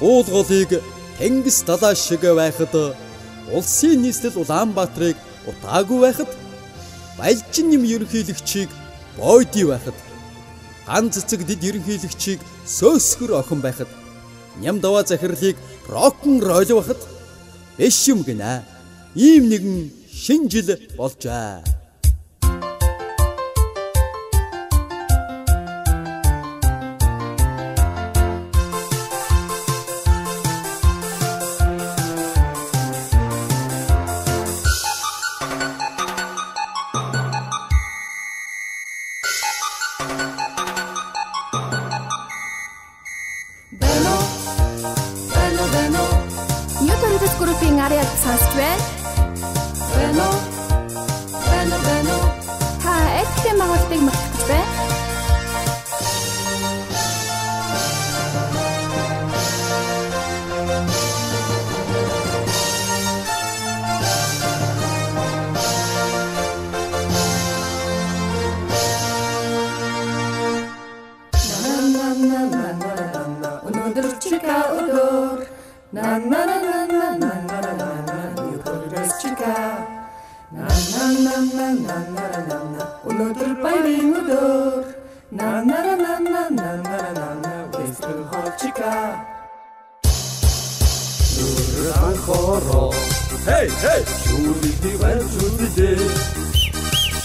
суулголыг Тэнгис далай шиг байхад улсын нийслэл Улаанбаатарыг удаагүй байхад Балжин нэм ерөнхийлөгчийг Бойди байхад ганц цэцэг дэд ерөнхийлөгчийг Сөсгөр охин байхад ням даваа захирлыг рокн рол байхад биш юм гинэ. Ийм нэгэн шинэ жил болжээ. Группийн ариад сонсч байна. Та эдгээр магуултыг магтаж байна. Өнөөдөр чика өдөр на на на на на Өнөөдөр баярын өдөр на на на на на на Вэстер Холчика Нүрэн хоро Hey hey Шүлэгний вэр шүлэгдээ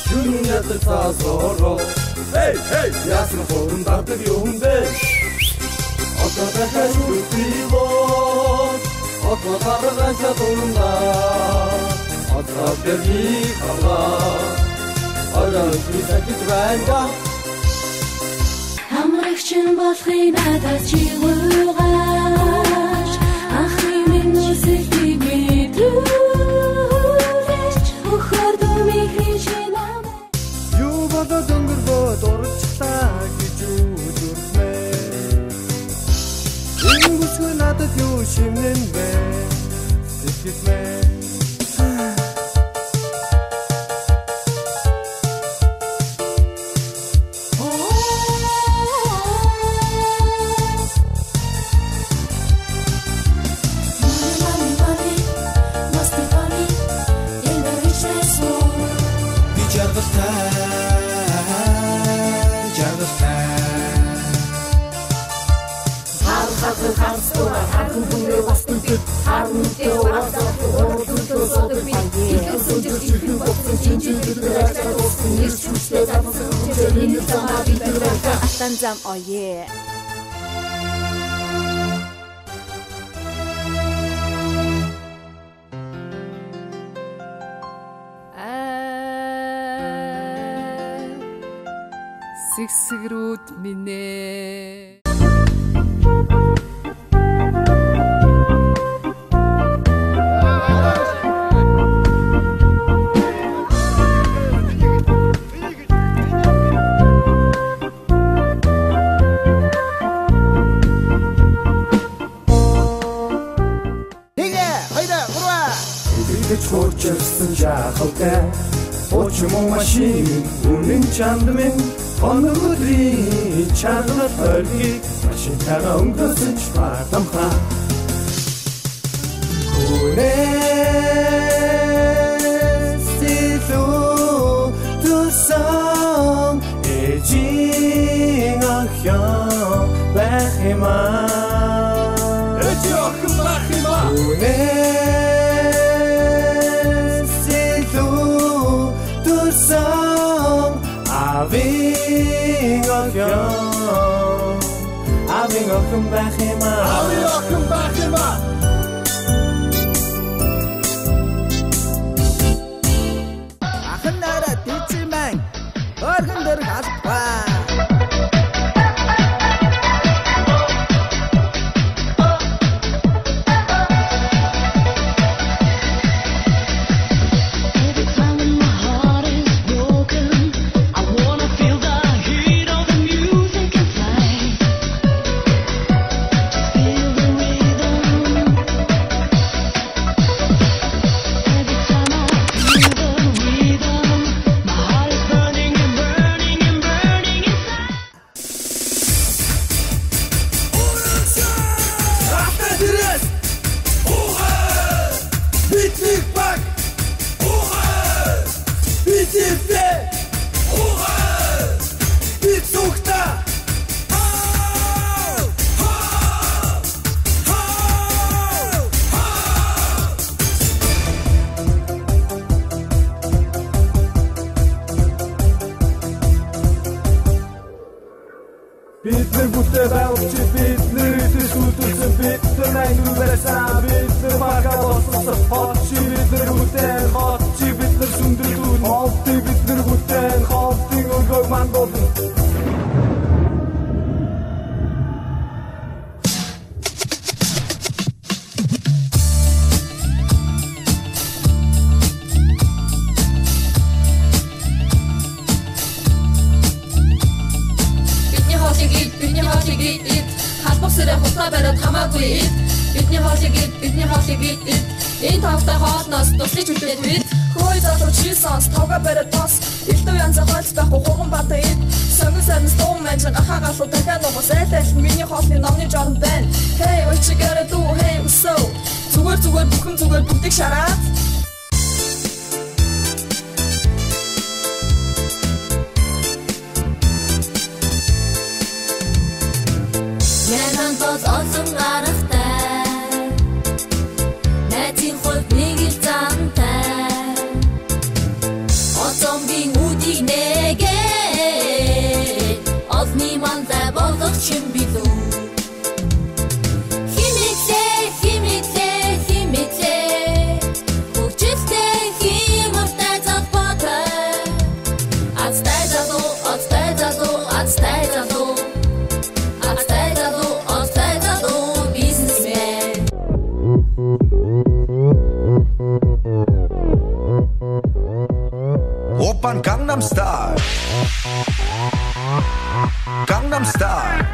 Шүлэгний цаасоро Hey hey Яасан хорон датаг юм бэ Ототахай шүлэгдээ Ототарган шатунда Ототэрни хала Оройгүй сакит байна Хамрагчин болохын надад чи гуйгаач Ахын минь үсэлтийг мэдрүүлж Өхөр дүмийн шинамай Юу болоод өнгөрбөд урагчлаа гэж үжүрмэ Энэ бүсгүй надад юу шимнэн бэ Сэтгэлмэ Астан зам ое. Сэгсгрүүд минь Чурчсан жахалтай Очмон машин үнэн чамд минь Оногодрийн чанар хөргийг Машинтайгаа өнгөрсөн ч бардамхаа Хүнээс илүү тусан Эжийн охин байх юмаа Эжийн охин байх юмаа Aving welcome back in my Akhanara teaching Organder Haspa Feel the rhythm Хэмжээ байгуулж бид нэрээ сүлдүүлсэн бид нар нүрээсаа бид нар бага болсон хот чи бид нар үтэн хот чи бид нар сүндрэлүүн хот бид нар үтэн хотын өргөг мандол бариад хамаагүй ид бидний хоолыг ид энэ тавтай хоолноос туслаж үлдээд бид хөөе залуу чи сонс тавга бариад тос элдв янзаа хоолц байхгүй хурган бата ид сонгон санс том мэнч ахаагаалуу дахиад ногоос айлал миний хоолны номны жорон байна hey what you gotta do hey so зүгээр бүхэн зүгээр бүгдийг шараад Олон гарахтай Найзын хувьд нэг л замтай Оцомгийн үдийг нэгээд Олны мандаа болгох чинь билүү Химитлээ Хөгжилтэй химуртай залбоотой Азтай залуу Oppan Gangnam Style Gangnam Style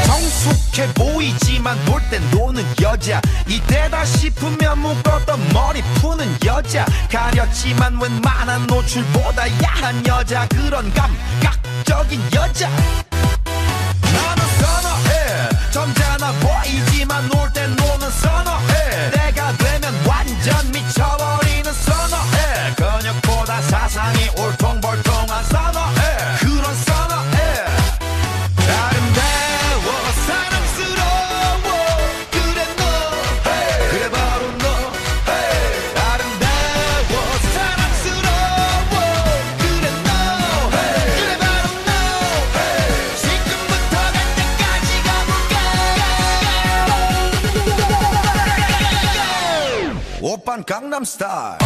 성숙해 보이지만 놀 땐 노는 여자 이때다 싶으면 묶었던 머리 푸는 여자 가렸지만 웬만한 노출보다 야한 여자 그런 감각적인 여자 나는 선호해 점잖아 보이지만 놀 땐 노는 선호해 내가 되면 완전 미쳐버리는 선호해 근육보다 사상이 울퉁불퉁한 선호해 그런 선호해 아름다워 사랑스러워 그래 너 그래 바로 너 아름다워 사랑스러워 그래 너 그래 바로 너 지금부터 갈 때까지 가볼까 오빤 강남 스타일